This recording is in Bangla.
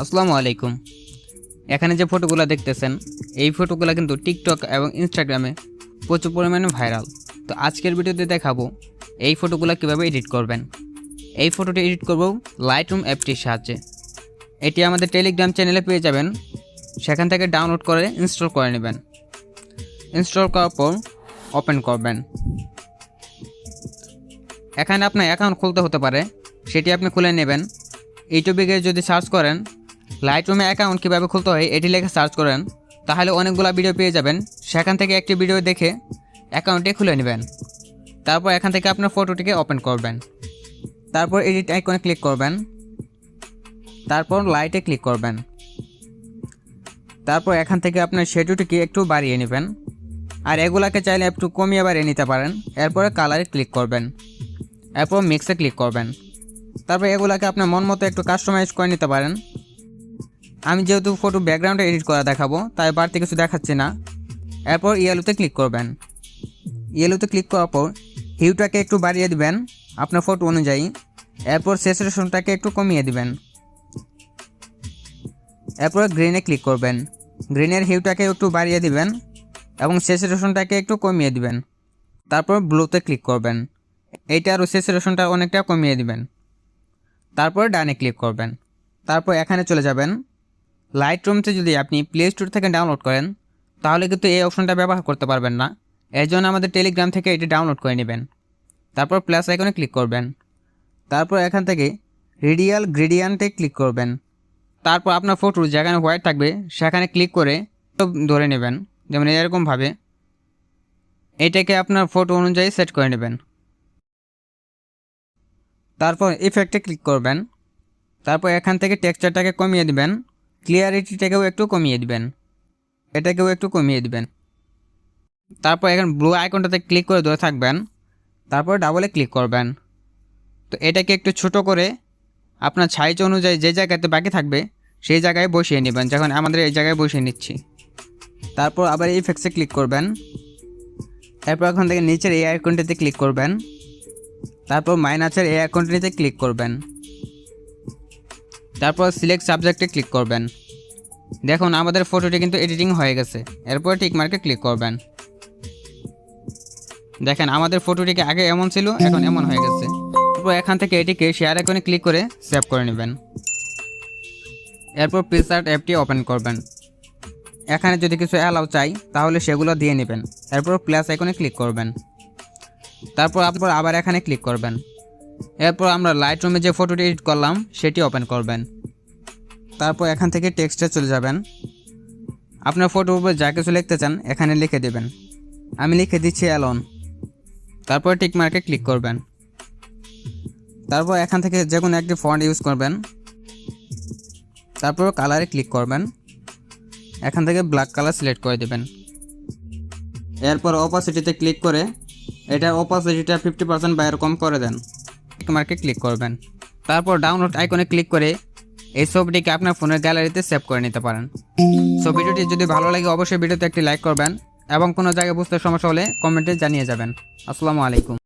আসসালামু আলাইকুম। এখানে যে ফটোগুলো দেখতেছেন এই ফটোগুলো কিন্তু টিকটক এবং ইনস্টাগ্রামে প্রচুর পরিমাণে ভাইরাল। তো আজকের ভিডিওতে দেখাবো এই ফটোগুলো কীভাবে এডিট করবেন। এই ফটোটি এডিট করব লাইটরুম অ্যাপটির সাহায্যে। এটি আমাদের টেলিগ্রাম চ্যানেলে পেয়ে যাবেন, সেখান থেকে ডাউনলোড করে ইনস্টল করে নেবেন। ইনস্টল করার পর ওপেন করবেন। এখানে আপনার অ্যাকাউন্ট খুলতে হতে পারে, সেটি আপনি খুলে নেবেন। ইউটিউবে গিয়ে যদি সার্চ করেন লাইটরুমে অ্যাকাউন্ট কীভাবে খুলতে হয় এটি লিখে সার্চ করেন, তাহলে অনেকগুলো ভিডিও পেয়ে যাবেন। সেখান থেকে একটি ভিডিও দেখে অ্যাকাউন্টটি খুলে নেবেন। তারপর এখান থেকে আপনার ফটোটিকে ওপেন করবেন। তারপর এডিট আইকনে ক্লিক করবেন। তারপর লাইটে ক্লিক করবেন। তারপর এখান থেকে আপনার শ্যাডোটিকে একটু বাড়িয়ে নেবেন, আর এগুলাকে চাইলে একটু কমিয়ে বাড়িয়ে নিতে পারেন। এরপরে কালারে ক্লিক করবেন। এরপর মিক্সে ক্লিক করবেন। তারপর এগুলাকে আপনার মন মতো একটু কাস্টমাইজ করে নিতে পারেন। আমি যেহেতু ফটো ব্যাকগ্রাউন্ডে এডিট করা দেখাবো, তাই বাড়তি কিছু দেখাচ্ছি না। এরপর ইয়েলোতে ক্লিক করবেন। ইয়েলোতে ক্লিক করার পর হিউটাকে একটু বাড়িয়ে দিবেন আপনার ফটো অনুযায়ী। এরপর স্যাচুরেশনটাকে একটু কমিয়ে দিবেন। এরপর গ্রিনে ক্লিক করবেন। গ্রিনের হিউটাকে একটু বাড়িয়ে দিবেন এবং স্যাচুরেশনটাকে একটু কমিয়ে দিবেন। তারপর ব্লুতে ক্লিক করবেন। এইটারও স্যাচুরেশনটা অনেকটা কমিয়ে দিবেন। তারপর ডানে ক্লিক করবেন। তারপর এখানে চলে যাবেন। লাইটরুমতে যদি আপনি প্লে স্টোর থেকে ডাউনলোড করেন তাহলে কিন্তু এই অপশনটা ব্যবহার করতে পারবেন না। এর জন্য আমাদের টেলিগ্রাম থেকে এটি ডাউনলোড করে নেবেন। তারপর প্লাস আইকনে ক্লিক করবেন। তারপর এখান থেকে রেডিয়াল গ্রেডিয়ান্টে ক্লিক করবেন। তারপর আপনার ফটো যেখানে হোয়াইট থাকবে সেখানে ক্লিক করে ধরে নেবেন, যেমন এরকমভাবে। এটাকে আপনার ফটো অনুযায়ী সেট করে নেবেন। তারপর ইফেক্টে ক্লিক করবেন। তারপর এখান থেকে টেক্সচারটাকে কমিয়ে দিবেন। ক্লিয়ারিটিটাকেও একটু কমিয়ে দিবেন। এটাকেও একটু কমিয়ে দিবেন। তারপর এখানে ব্লু আইকনটাতে ক্লিক করে ধরে থাকবেন। তারপর ডাবলে ক্লিক করবেন। তো এটাকে একটু ছোট করে আপনার সাইজ অনুযায়ী যে জায়গাতে বাকি থাকবে সেই জায়গায় বসিয়ে নেবেন, যখন আমাদের এই জায়গায় বসিয়ে নিচ্ছি। তারপর আবার ইফেক্টসে ক্লিক করবেন। এরপর এখান থেকে নিচের এই আইকনটিতে ক্লিক করবেন। তারপর মাইনাসের এই আইকনটিতে ক্লিক করবেন। তারপর সিলেক্ট সাবজেক্টে ক্লিক করবেন। দেখুন আমাদের ফটোটি কিন্তু এডিটিং হয়ে গেছে। এরপর টিক মার্কে ক্লিক করবেন। দেখেন আমাদের ফটোটিকে আগে এমন ছিল, এখন এমন হয়ে গেছে। তারপর এখান থেকে এটিকে শেয়ার আইকনে ক্লিক করে সেভ করে নেবেন। এরপর পিকচার অ্যাপটি ওপেন করবেন। এখানে যদি কিছু অ্যালাউ চাই তাহলে সেগুলো দিয়ে নেবেন। এরপর প্লাস আইকনে ক্লিক করবেন। তারপর আবার এখানে ক্লিক করবেন। এরপর আমরা লাইটরুমে যে ফটোটি এডিট করলাম সেটি ওপেন করবেন। তারপর এখান থেকে টেক্সটে চলে যাবেন। আপনার ফটোর উপর যা কিছু লিখতে চান এখানে লিখে দেবেন। আমি লিখে দিচ্ছি অ্যালোন। তারপর টিক মার্কে ক্লিক করবেন। তারপর এখান থেকে যে কোনো একটি ফন্ট ইউজ করবেন। তারপর কালারে ক্লিক করবেন। এখান থেকে ব্ল্যাক কালার সিলেক্ট করে দেবেন। এরপর অপাসিটিতে ক্লিক করে এটার অপাসিটিটা 50% বা এরকম করে দেন। টিক মার্কে ক্লিক করবেন। তারপর ডাউনলোড আইকনে ক্লিক করে এই ছবিটিকে আপনার ফোনের গ্যালারিতে সেভ করে নিতে পারেন। সো ভিডিওটি যদি ভালো লাগে অবশ্যই ভিডিওতে একটি লাইক করবেন এবং কোনো জায়গায় বুঝতে সমস্যা হলে কমেন্টে জানিয়ে যাবেন। আসসালামু আলাইকুম।